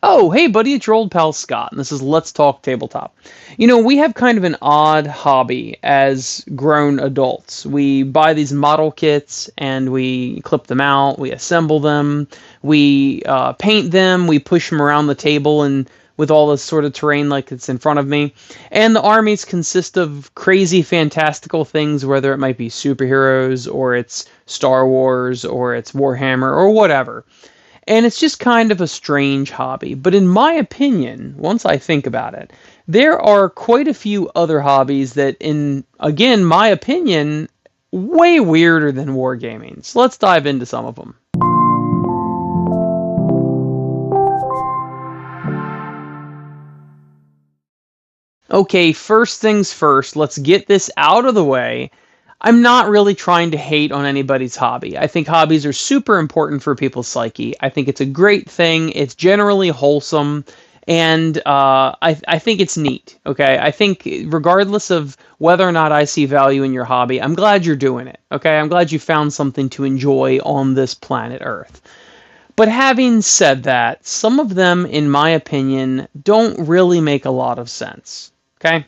Oh, hey buddy, it's your old pal Scott, and this is Let's Talk Tabletop. You know, we have kind of an odd hobby as grown adults. We buy these model kits and we clip them out, we assemble them, we paint them, we push them around the table and with all this sort of terrain like it's in front of me. And the armies consist of crazy, fantastical things, whether it might be superheroes or it's Star Wars or it's Warhammer or whatever. And it's just kind of a strange hobby. But in my opinion, once I think about it, there are quite a few other hobbies that, in, again, my opinion, way weirder than wargaming. So let's dive into some of them. Okay, first things first, let's get this out of the way. I'm not really trying to hate on anybody's hobby. I think hobbies are super important for people's psyche. I think it's a great thing. It's generally wholesome, and I think it's neat. Okay, I think regardless of whether or not I see value in your hobby, I'm glad you're doing it. Okay, I'm glad you found something to enjoy on this planet Earth. But having said that, some of them, in my opinion, don't really make a lot of sense. Okay?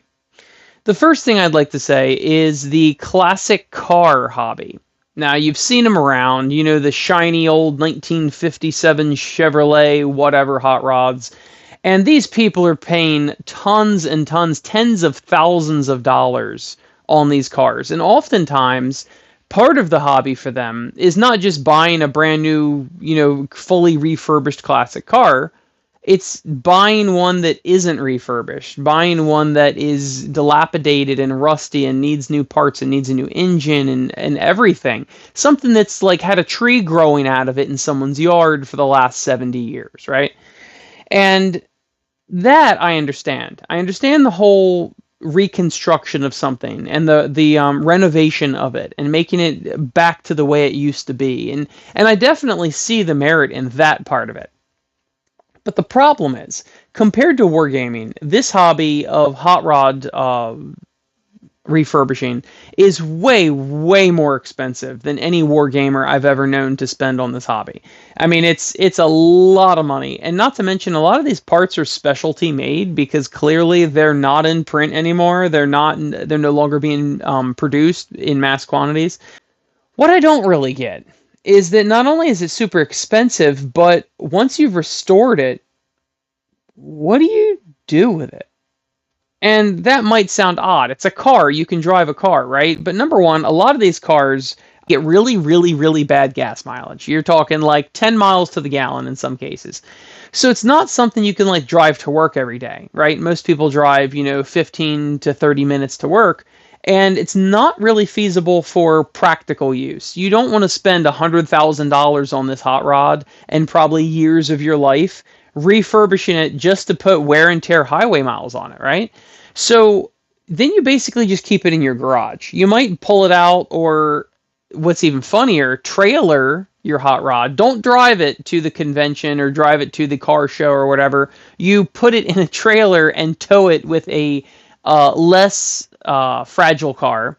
The first thing I'd like to say is the classic car hobby. Now, you've seen them around, you know, the shiny old 1957 Chevrolet whatever hot rods. And these people are paying tons and tons, tens of thousands of dollars on these cars. And oftentimes, part of the hobby for them is not just buying a brand new, you know, fully refurbished classic car. It's buying one that isn't refurbished, buying one that is dilapidated and rusty and needs new parts and needs a new engine and everything. Something that's like had a tree growing out of it in someone's yard for the last 70 years, right? And that I understand. I understand the whole reconstruction of something and the renovation of it and making it back to the way it used to be. And I definitely see the merit in that part of it. But the problem is, compared to wargaming, this hobby of hot rod refurbishing is way, way more expensive than any wargamer I've ever known to spend on this hobby. I mean, it's a lot of money. And not to mention, a lot of these parts are specialty made because clearly they're not in print anymore. They're no longer being produced in mass quantities. What I don't really get is that not only is it super expensive, but once you've restored it, what do you do with it? And that might sound odd. It's a car. You can drive a car, right? But number one, a lot of these cars get really, really, really bad gas mileage. You're talking like 10 miles to the gallon in some cases. So it's not something you can like drive to work every day, right? Most people drive, 15 to 30 minutes to work. And it's not really feasible for practical use. You don't want to spend $100,000 on this hot rod and probably years of your life refurbishing it just to put wear and tear highway miles on it, right? So then you basically just keep it in your garage. You might pull it out, or what's even funnier, trailer your hot rod. Don't drive it to the convention or drive it to the car show or whatever. You put it in a trailer and tow it with a less fragile car.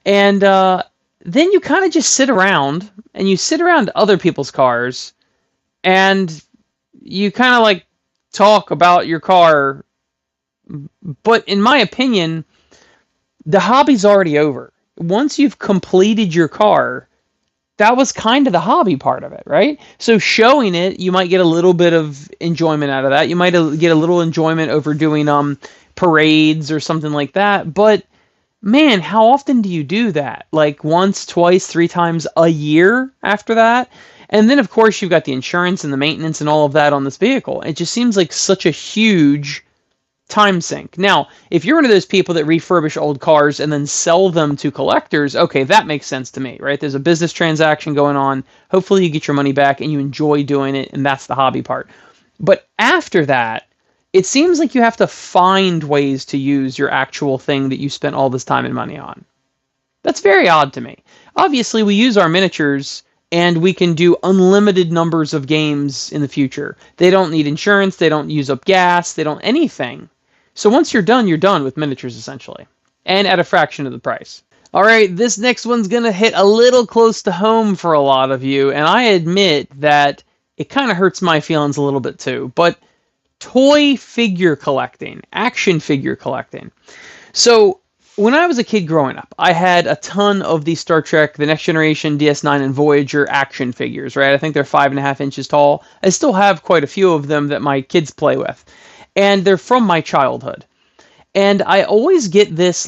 And then you kind of just sit around and you sit around other people's cars and you kind of like talk about your car. But in my opinion, the hobby's already over. Once you've completed your car, that was kind of the hobby part of it, right? So showing it, you might get a little bit of enjoyment out of that. You might get a little enjoyment over doing parades or something like that. But man, how often do you do that? Like once, twice, 3 times a year after that? And then, of course, you've got the insurance and the maintenance and all of that on this vehicle. It just seems like such a huge time sink. Now, if you're one of those people that refurbish old cars and then sell them to collectors, okay, that makes sense to me, right? There's a business transaction going on. Hopefully you get your money back and you enjoy doing it, and that's the hobby part. But after that, it seems like you have to find ways to use your actual thing that you spent all this time and money on. That's very odd to me. Obviously, we use our miniatures and we can do unlimited numbers of games in the future. They don't need insurance, they don't use up gas, they don't anything. So once you're done with miniatures, essentially. And at a fraction of the price. Alright, this next one's going to hit a little close to home for a lot of you, and I admit that it kind of hurts my feelings a little bit too. But toy figure collecting, action figure collecting. So when I was a kid growing up, I had a ton of the Star Trek, the Next Generation, DS9, and Voyager action figures, right? I think they're 5.5 inches tall. I still have quite a few of them that my kids play with. And they're from my childhood. And I always get this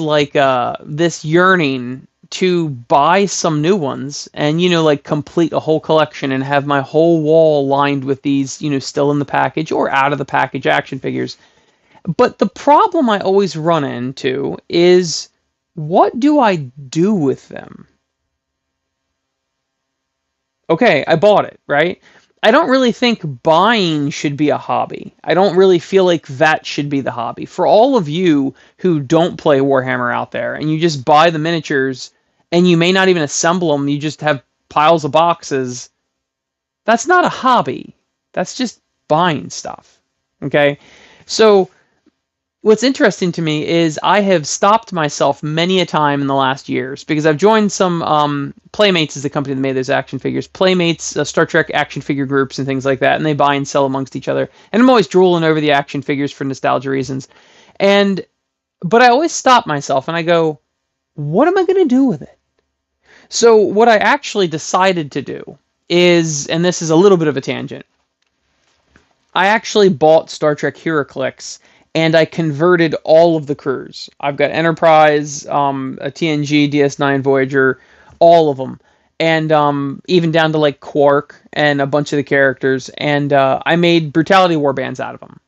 this yearning to buy some new ones and, like complete a whole collection and have my whole wall lined with these, still in the package or out of the package action figures. But the problem I always run into is, what do I do with them? Okay, I bought it, right? I don't really think buying should be a hobby. I don't really feel like that should be the hobby. For all of you who don't play Warhammer out there and you just buy the miniatures and you may not even assemble them, you just have piles of boxes, that's not a hobby. That's just buying stuff. Okay? So what's interesting to me is I have stopped myself many a time in the last years because I've joined some Playmates is the company that made those action figures. Playmates, Star Trek action figure groups and things like that, and they buy and sell amongst each other. And I'm always drooling over the action figures for nostalgia reasons. But I always stop myself and I go, what am I going to do with it? So what I actually decided to do is, and this is a little bit of a tangent, I actually bought Star Trek HeroClix and I converted all of the crews. I've got Enterprise, a TNG, DS9, Voyager, all of them. And even down to like Quark and a bunch of the characters. And I made Brutality Warbands out of them.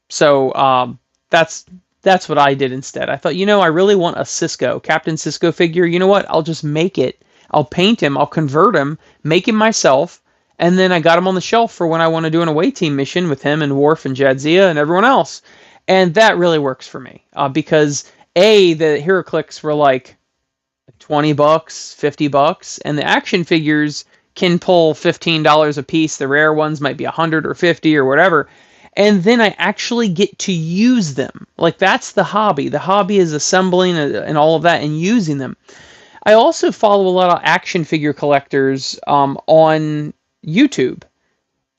So that's what I did instead. I thought, I really want a Sisko, Captain Sisko figure. You know what? I'll just make it. I'll paint him. I'll convert him, make him myself. And then I got him on the shelf for when I want to do an away team mission with him and Worf and Jadzia and everyone else. And that really works for me because the HeroClix were like $20, $50, and the action figures can pull $15 a piece. The rare ones might be $100 or $50 or whatever. And then I actually get to use them. Like, that's the hobby. The hobby is assembling and all of that and using them. I also follow a lot of action figure collectors on YouTube.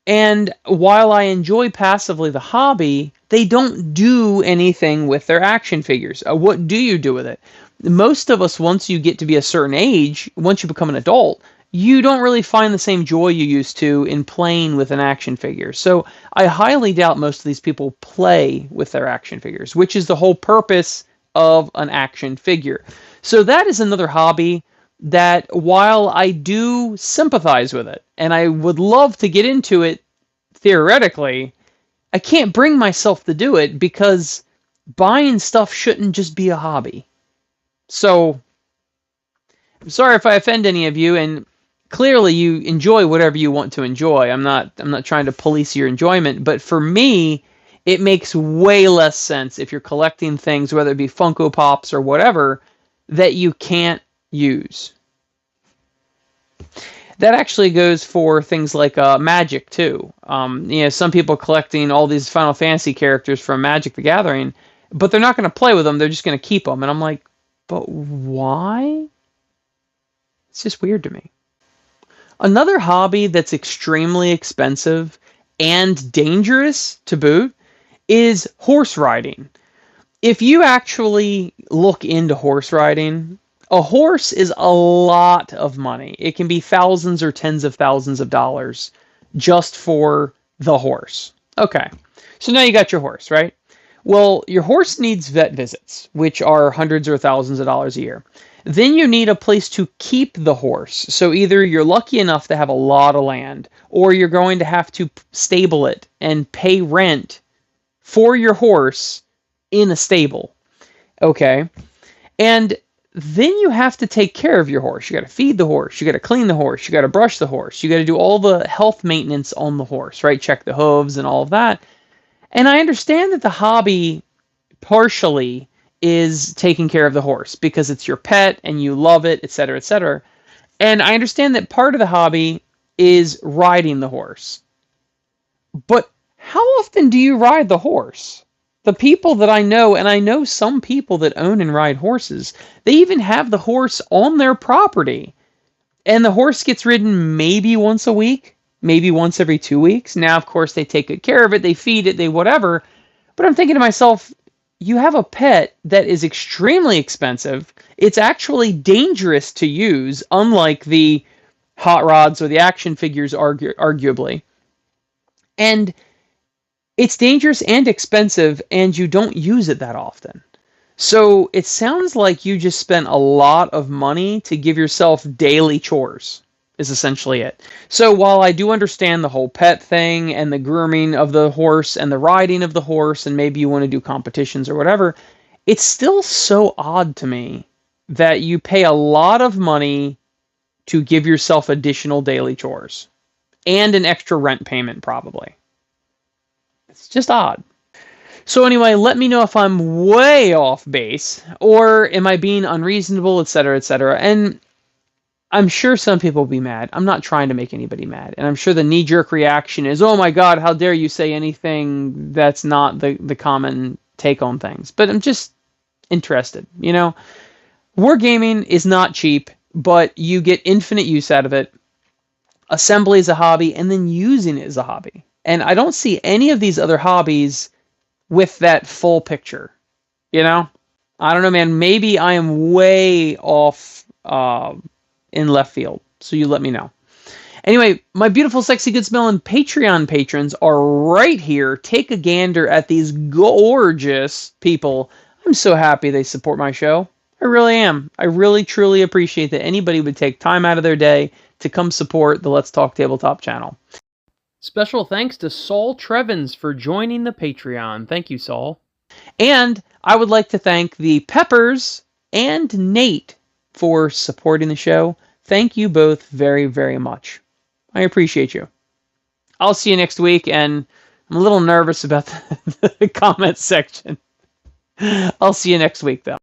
And while I enjoy passively the hobby, they don't do anything with their action figures. What do you do with it? Most of us, once you get to be a certain age, once you become an adult, you don't really find the same joy you used to in playing with an action figure. So I highly doubt most of these people play with their action figures, which is the whole purpose of an action figure. So that is another hobby that, while I do sympathize with it, and I would love to get into it theoretically, I can't bring myself to do it because buying stuff shouldn't just be a hobby. So I'm sorry if I offend any of you, and clearly you enjoy whatever you want to enjoy. I'm not trying to police your enjoyment, but for me, it makes way less sense if you're collecting things, whether it be Funko Pops or whatever, that you can't use. That actually goes for things like Magic too. Some people collecting all these Final Fantasy characters from Magic the Gathering, but they're not going to play with them. They're just going to keep them. And I'm like, but why? It's just weird to me. Another hobby that's extremely expensive and dangerous to boot is horse riding. If you actually look into horse riding, a horse is a lot of money. It can be thousands or tens of thousands of dollars just for the horse. Okay, so now you got your horse, right? Well, your horse needs vet visits, which are hundreds or thousands of dollars a year. Then you need a place to keep the horse. So either you're lucky enough to have a lot of land, or you're going to have to stable it and pay rent for your horse in a stable. Okay? And then you have to take care of your horse. You got to feed the horse. You got to clean the horse. You got to brush the horse. You got to do all the health maintenance on the horse, right? Check the hooves and all of that. And I understand that the hobby partially is taking care of the horse because it's your pet and you love it, etc., etc. And I understand that part of the hobby is riding the horse. But how often do you ride the horse? The people that I know, and I know some people that own and ride horses, they even have the horse on their property. And the horse gets ridden maybe once a week. maybe once every 2 weeks. Now, of course, they take good care of it, they feed it, they whatever. But I'm thinking to myself, you have a pet that is extremely expensive. It's actually dangerous to use, unlike the hot rods or the action figures, arguably. And it's dangerous and expensive, and you don't use it that often. So it sounds like you just spent a lot of money to give yourself daily chores, is essentially it. So while I do understand the whole pet thing and the grooming of the horse and the riding of the horse, and maybe you want to do competitions or whatever, it's still so odd to me that you pay a lot of money to give yourself additional daily chores and an extra rent payment, probably. It's just odd. So anyway, let me know if I'm way off base, or am I being unreasonable, etc., etc. And I'm sure some people will be mad. I'm not trying to make anybody mad. And I'm sure the knee-jerk reaction is, oh my God, how dare you say anything that's not the common take on things. But I'm just interested, you know? Wargaming is not cheap, but you get infinite use out of it. Assembly is a hobby, and then using it is a hobby. And I don't see any of these other hobbies with that full picture, you know? I don't know, man. Maybe I am way off in left field, so you let me know. Anyway, my beautiful, sexy, good smelling Patreon patrons are right here. Take a gander at these gorgeous people. I'm so happy they support my show. I really am. I really, truly appreciate that anybody would take time out of their day to come support the Let's Talk Tabletop channel. Special thanks to Saul Trevins for joining the Patreon. Thank you, Saul. And I would like to thank the Peppers and Nate for supporting the show. Thank you both very, very much. I appreciate you. I'll see you next week, and I'm a little nervous about the comment section. I'll see you next week, though.